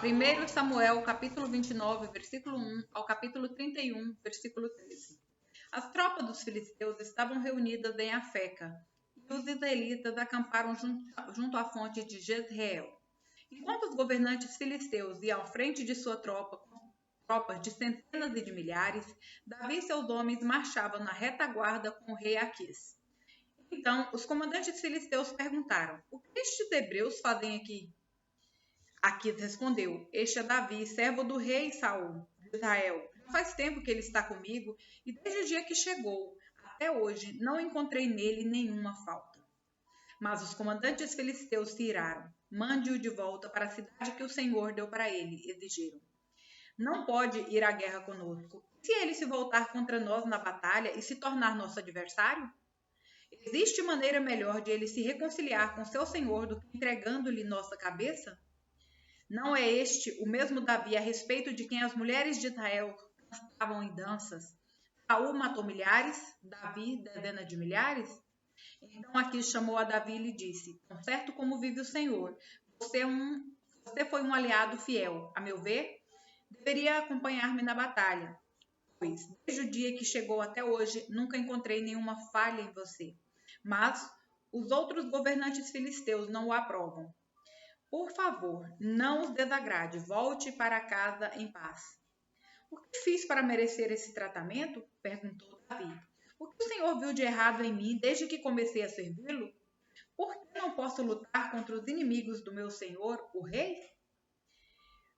1 Samuel, capítulo 29, versículo 1 ao capítulo 31, versículo 13. As tropas dos filisteus estavam reunidas em Afeca, e os israelitas acamparam junto à fonte de Jezreel. Enquanto os governantes filisteus iam à frente de sua tropas de centenas e de milhares, Davi e seus homens marchavam na retaguarda com o rei Aquis. Então, os comandantes filisteus perguntaram: o que estes hebreus fazem aqui? Aquis respondeu: este é Davi, servo do rei Saul de Israel. Já faz tempo que ele está comigo, e desde o dia que chegou até hoje não encontrei nele nenhuma falta. Mas os comandantes filisteus se iraram. Mande-o de volta para a cidade que o Senhor deu para ele, exigiram. Não pode ir à guerra conosco. Se ele se voltar contra nós na batalha e se tornar nosso adversário? Existe maneira melhor de ele se reconciliar com seu senhor do que entregando-lhe nossa cabeça? Não é este o mesmo Davi a respeito de quem as mulheres de Israel cantavam em danças? Saul matou milhares, Davi dezenas de milhares? Então Aquis chamou a Davi e lhe disse: tão certo como vive o Senhor, você foi um aliado fiel. A meu ver, deveria acompanhar-me na batalha, pois desde o dia que chegou até hoje nunca encontrei nenhuma falha em você. Mas os outros governantes filisteus não o aprovam. Por favor, não os desagrade, volte para casa em paz. O que fiz para merecer esse tratamento? Perguntou Davi. O que o Senhor viu de errado em mim desde que comecei a servi-lo? Por que não posso lutar contra os inimigos do meu senhor, o rei?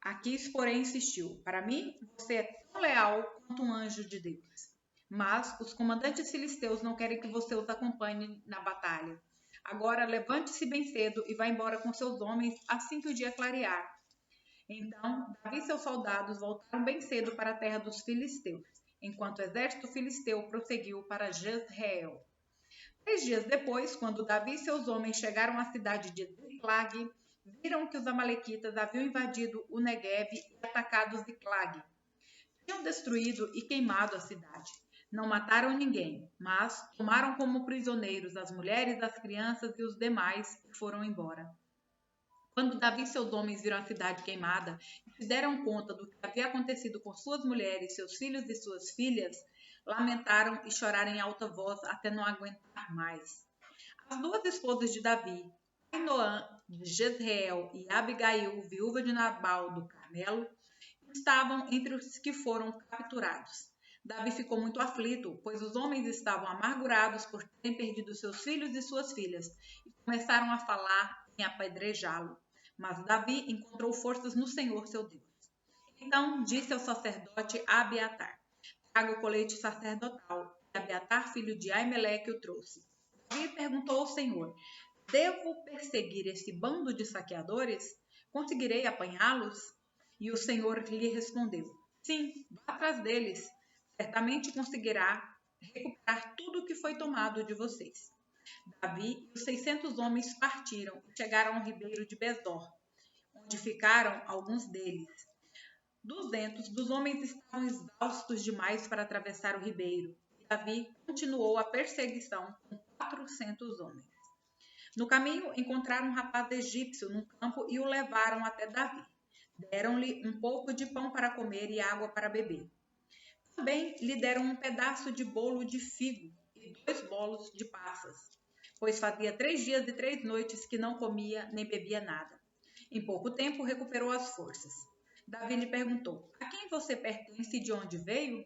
Aquis, porém, insistiu. Para mim, você é tão leal quanto um anjo de Deus. Mas os comandantes filisteus não querem que você os acompanhe na batalha. Agora levante-se bem cedo e vá embora com seus homens assim que o dia clarear. Então, Davi e seus soldados voltaram bem cedo para a terra dos filisteus, enquanto o exército filisteu prosseguiu para Jezreel. 3 dias depois, quando Davi e seus homens chegaram à cidade de Ziklag, viram que os amalequitas haviam invadido o Negueb e atacado Ziklag. Tinham destruído e queimado a cidade. Não mataram ninguém, mas tomaram como prisioneiros as mulheres, as crianças e os demais e foram embora. Quando Davi e seus homens viram a cidade queimada e se deram conta do que havia acontecido com suas mulheres, seus filhos e suas filhas, lamentaram e choraram em alta voz até não aguentar mais. As duas esposas de Davi, Ainoã de Jezreel e Abigail, viúva de Nabal do Carmelo, estavam entre os que foram capturados. Davi ficou muito aflito, pois os homens estavam amargurados por terem perdido seus filhos e suas filhas, e começaram a falar em apedrejá-lo. Mas Davi encontrou forças no Senhor, seu Deus. Então disse ao sacerdote Abiatar: traga o colete sacerdotal. E Abiatar, filho de Aimeleque, o trouxe. Davi perguntou ao Senhor: devo perseguir esse bando de saqueadores? Conseguirei apanhá-los? E o Senhor lhe respondeu: sim, vá atrás deles. Certamente conseguirá recuperar tudo o que foi tomado de vocês. Davi e os 600 homens partiram e chegaram ao ribeiro de Besor, onde ficaram alguns deles. 200 dos homens estavam exaustos demais para atravessar o ribeiro, e Davi continuou a perseguição com 400 homens. No caminho, encontraram um rapaz egípcio num campo e o levaram até Davi. Deram-lhe um pouco de pão para comer e água para beber. Também lhe deram um pedaço de bolo de figo e 2 bolos de passas, pois fazia 3 dias e 3 noites que não comia nem bebia nada. Em pouco tempo recuperou as forças. Davi lhe perguntou: a quem você pertence e de onde veio?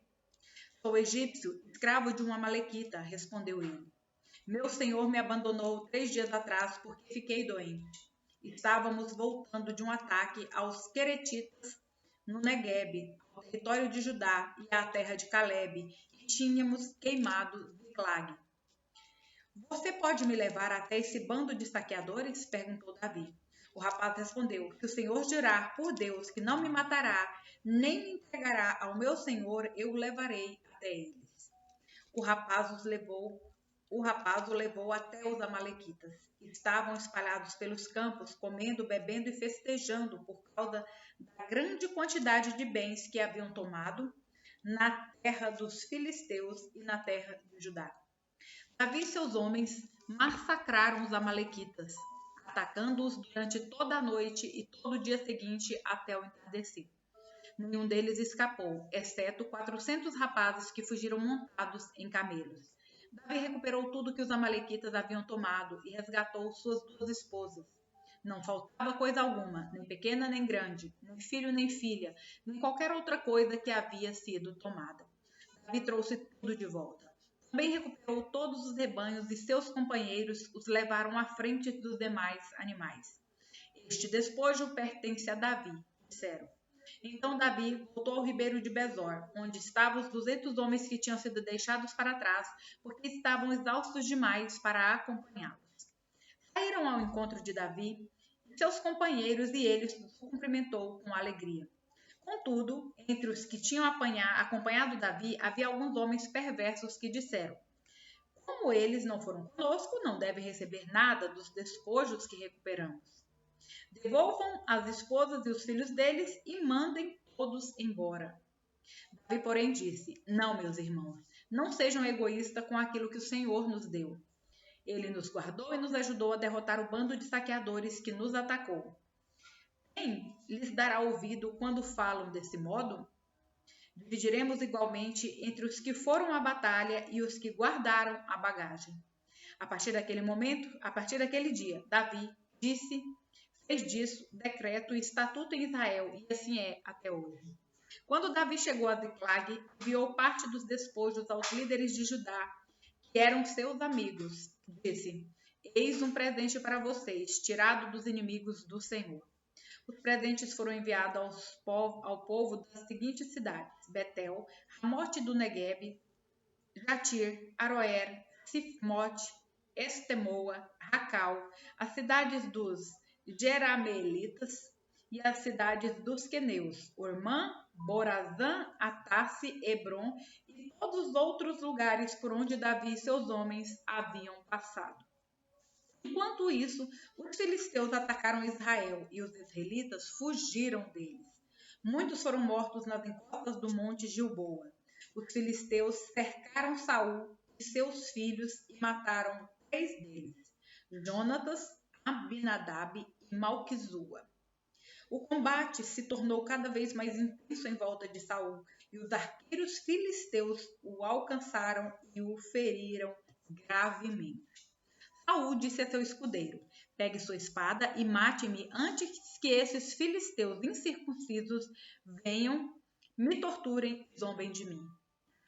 Sou egípcio, escravo de uma amalequita, respondeu ele. Meu senhor me abandonou 3 dias atrás porque fiquei doente. Estávamos voltando de um ataque aos queretitas no Negueb, ao território de Judá e à terra de Calebe, e tínhamos queimado Ziklag. Você pode me levar até esse bando de saqueadores? Perguntou Davi. O rapaz respondeu: se o Senhor jurar por Deus que não me matará, nem me entregará ao meu senhor, eu o levarei até eles. O rapaz o levou até os amalequitas. Estavam espalhados pelos campos, comendo, bebendo e festejando por causa da grande quantidade de bens que haviam tomado na terra dos filisteus e na terra de Judá. Davi e seus homens massacraram os amalequitas, atacando-os durante toda a noite e todo o dia seguinte até o entardecer. Nenhum deles escapou, exceto 400 rapazes que fugiram montados em camelos. Davi recuperou tudo que os amalequitas haviam tomado e resgatou suas 2 esposas. Não faltava coisa alguma, nem pequena nem grande, nem filho nem filha, nem qualquer outra coisa que havia sido tomada. Davi trouxe tudo de volta. Também recuperou todos os rebanhos e seus companheiros os levaram à frente dos demais animais. Este despojo pertence a Davi, disseram. Então Davi voltou ao ribeiro de Besor, onde estavam os 200 homens que tinham sido deixados para trás, porque estavam exaustos demais para acompanhá-los. Saíram ao encontro de Davi, e seus companheiros, e ele os cumprimentou com alegria. Contudo, entre os que tinham acompanhado Davi, havia alguns homens perversos que disseram: como eles não foram conosco, não devem receber nada dos despojos que recuperamos. Devolvam as esposas e os filhos deles e mandem todos embora. Davi, porém, disse: não, meus irmãos, não sejam egoístas com aquilo que o Senhor nos deu. Ele nos guardou e nos ajudou a derrotar o bando de saqueadores que nos atacou. Quem lhes dará ouvido quando falam desse modo? Dividiremos igualmente entre os que foram à batalha e os que guardaram a bagagem. A partir daquele dia, Davi fez disso decreto e estatuto em Israel, e assim é até hoje. Quando Davi chegou a Ziclag, enviou parte dos despojos aos líderes de Judá, que eram seus amigos. Disse: eis um presente para vocês, tirado dos inimigos do Senhor. Os presentes foram enviados ao povo das seguintes cidades: Betel, Ramote do Neguebe, Jatir, Aroer, Sifmote, Estemoa, Racal, as cidades dos Jerameelitas e as cidades dos queneus, Ormã, Borazã, Atasse, Hebron e todos os outros lugares por onde Davi e seus homens haviam passado. Enquanto isso, os filisteus atacaram Israel e os israelitas fugiram deles. Muitos foram mortos nas encostas do monte Gilboa. Os filisteus cercaram Saul e seus filhos e mataram 3 deles: Jonatas, Abinadab e Malquizua. O combate se tornou cada vez mais intenso em volta de Saul, e os arqueiros filisteus o alcançaram e o feriram gravemente. Saul disse a seu escudeiro: pegue sua espada e mate-me antes que esses filisteus incircuncisos venham, me torturem e zombem de mim.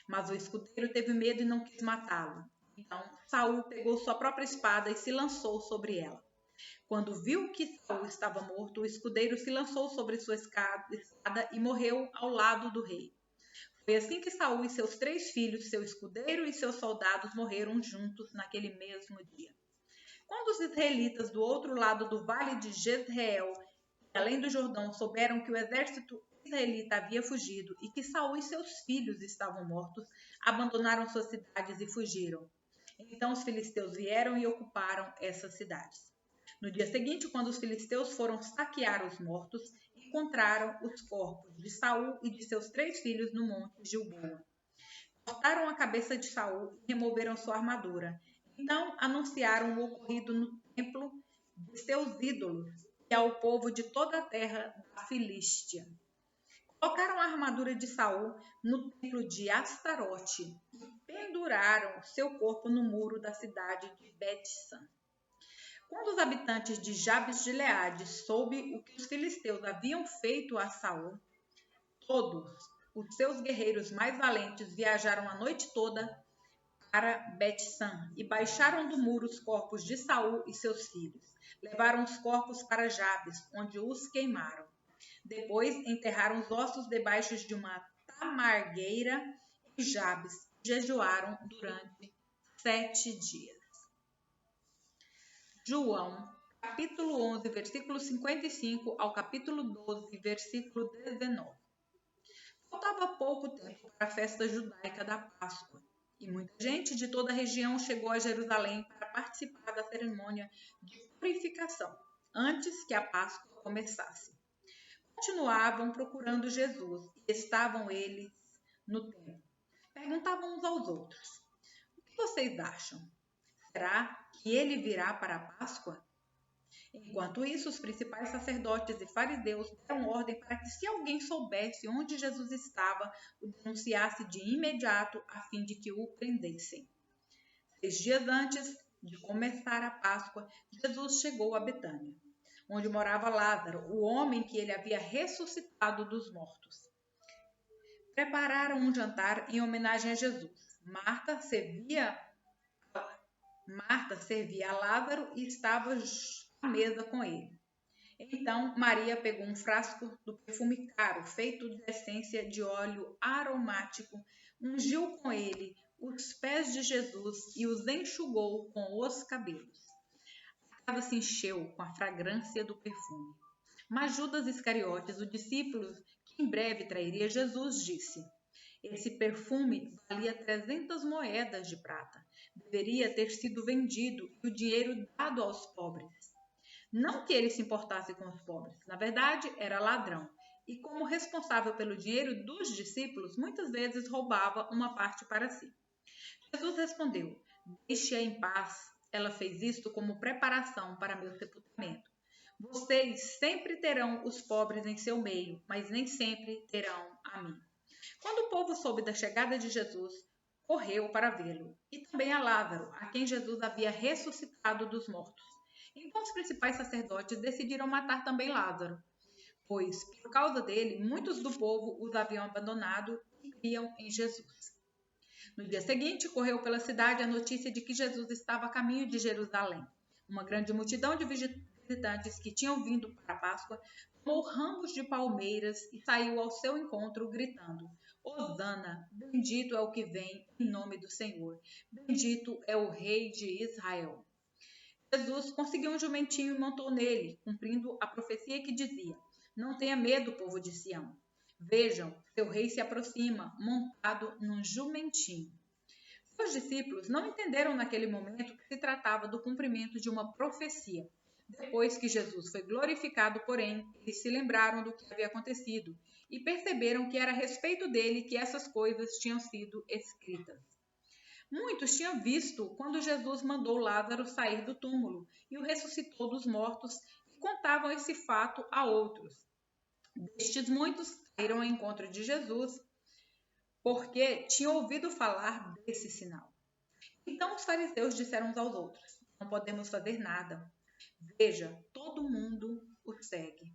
Mas o escudeiro teve medo e não quis matá-lo. Então Saul pegou sua própria espada e se lançou sobre ela. Quando viu que Saul estava morto, o escudeiro se lançou sobre sua espada e morreu ao lado do rei. Foi assim que Saul e seus 3 filhos, seu escudeiro e seus soldados morreram juntos naquele mesmo dia. Quando os israelitas do outro lado do vale de Jezreel, além do Jordão, souberam que o exército israelita havia fugido e que Saul e seus filhos estavam mortos, abandonaram suas cidades e fugiram. Então os filisteus vieram e ocuparam essas cidades. No dia seguinte, quando os filisteus foram saquear os mortos, encontraram os corpos de Saul e de seus 3 filhos no monte Gilboa. Cortaram a cabeça de Saul e removeram sua armadura. Então anunciaram o ocorrido no templo de seus ídolos e ao povo de toda a terra da Filístia. Colocaram a armadura de Saul no templo de Astarote e penduraram seu corpo no muro da cidade de Bet-san. Quando os habitantes de Jabes de Gileade soube o que os filisteus haviam feito a Saul, todos os seus guerreiros mais valentes viajaram a noite toda para Bet-san e baixaram do muro os corpos de Saul e seus filhos. Levaram os corpos para Jabes, onde os queimaram. Depois enterraram os ossos debaixo de uma tamargueira em Jabes e jejuaram durante 7 dias. João, capítulo 11, versículo 55 ao capítulo 12, versículo 19. Faltava pouco tempo para a festa judaica da Páscoa, e muita gente de toda a região chegou a Jerusalém para participar da cerimônia de purificação, antes que a Páscoa começasse. Continuavam procurando Jesus, e estavam eles no templo. Perguntavam uns aos outros: o que vocês acham? Será que ele virá para a Páscoa? Enquanto isso, os principais sacerdotes e fariseus deram ordem para que, se alguém soubesse onde Jesus estava, o denunciasse de imediato, a fim de que o prendessem. 6 dias antes de começar a Páscoa, Jesus chegou a Betânia, onde morava Lázaro, o homem que ele havia ressuscitado dos mortos. Prepararam um jantar em homenagem a Jesus. Marta servia a Lázaro e estava à mesa com ele. Então Maria pegou um frasco do perfume caro, feito de essência de óleo aromático, ungiu com ele os pés de Jesus e os enxugou com os cabelos. A casa se encheu com a fragrância do perfume. Mas Judas Iscariotes, o discípulo que em breve trairia Jesus, disse: esse perfume valia 300 moedas de prata. Deveria ter sido vendido e o dinheiro dado aos pobres. Não que ele se importasse com os pobres, na verdade era ladrão. E como responsável pelo dinheiro dos discípulos, muitas vezes roubava uma parte para si. Jesus respondeu: deixe-a em paz. Ela fez isto como preparação para meu sepultamento. Vocês sempre terão os pobres em seu meio, mas nem sempre terão a mim. Quando o povo soube da chegada de Jesus, correu para vê-lo, e também a Lázaro, a quem Jesus havia ressuscitado dos mortos. Então os principais sacerdotes decidiram matar também Lázaro, pois, por causa dele, muitos do povo os haviam abandonado e criam em Jesus. No dia seguinte, correu pela cidade a notícia de que Jesus estava a caminho de Jerusalém. Uma grande multidão de visitantes que tinham vindo para a Páscoa tomou ramos de palmeiras e saiu ao seu encontro gritando: Hosana, bendito é o que vem em nome do Senhor, bendito é o Rei de Israel. Jesus conseguiu um jumentinho e montou nele, cumprindo a profecia que dizia: não tenha medo, povo de Sião. Vejam, seu rei se aproxima, montado num jumentinho. Seus discípulos não entenderam naquele momento que se tratava do cumprimento de uma profecia. Depois que Jesus foi glorificado, porém, eles se lembraram do que havia acontecido e perceberam que era a respeito dele que essas coisas tinham sido escritas. Muitos tinham visto quando Jesus mandou Lázaro sair do túmulo e o ressuscitou dos mortos e contavam esse fato a outros. Destes muitos saíram ao encontro de Jesus porque tinham ouvido falar desse sinal. Então os fariseus disseram uns aos outros: não podemos fazer nada. Veja, todo mundo o segue.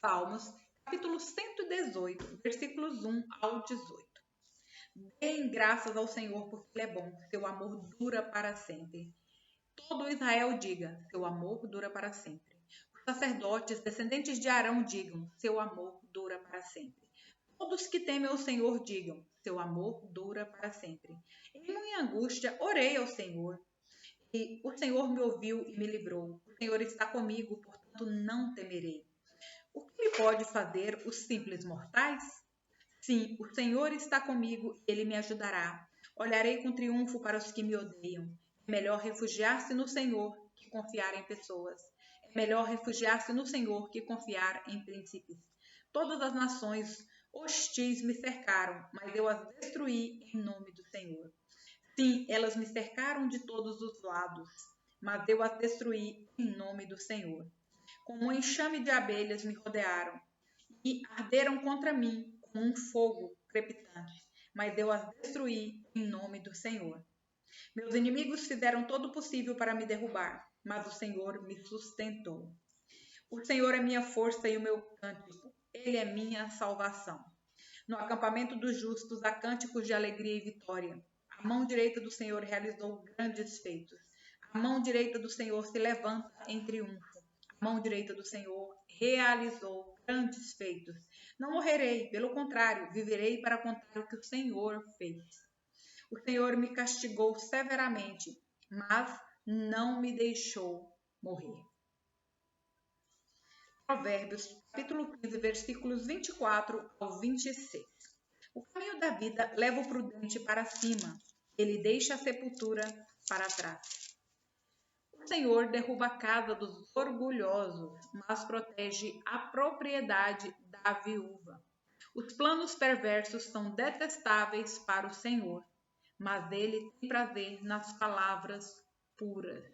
Salmos, capítulo 118, versículos 1 ao 18. Deem graças ao Senhor porque Ele é bom, seu amor dura para sempre. Todo Israel diga: seu amor dura para sempre. Os sacerdotes, descendentes de Arão, digam: seu amor dura para sempre. Todos que temem ao Senhor digam: seu amor dura para sempre. Em minha angústia, orei ao Senhor, e o Senhor me ouviu e me livrou. O Senhor está comigo, portanto não temerei. O que me pode fazer os simples mortais? Sim, o Senhor está comigo e Ele me ajudará. Olharei com triunfo para os que me odeiam. É melhor refugiar-se no Senhor que confiar em pessoas. É melhor refugiar-se no Senhor que confiar em príncipes. Todas as nações hostis me cercaram, mas eu as destruí em nome do Senhor. Sim, elas me cercaram de todos os lados, mas eu as destruí em nome do Senhor. Como um enxame de abelhas me rodearam e arderam contra mim como um fogo crepitante, mas eu as destruí em nome do Senhor. Meus inimigos fizeram todo o possível para me derrubar, mas o Senhor me sustentou. O Senhor é minha força e o meu cântico, Ele é minha salvação. No acampamento dos justos há cânticos de alegria e vitória. A mão direita do Senhor realizou grandes feitos. A mão direita do Senhor se levanta em triunfo. A mão direita do Senhor realizou grandes feitos. Não morrerei, pelo contrário, viverei para contar o que o Senhor fez. O Senhor me castigou severamente, mas não me deixou morrer. Provérbios, capítulo 15, versículos 24 ao 26. O caminho da vida leva o prudente para cima, ele deixa a sepultura para trás. O Senhor derruba a casa dos orgulhosos, mas protege a propriedade da viúva. Os planos perversos são detestáveis para o Senhor, mas ele tem prazer nas palavras puras.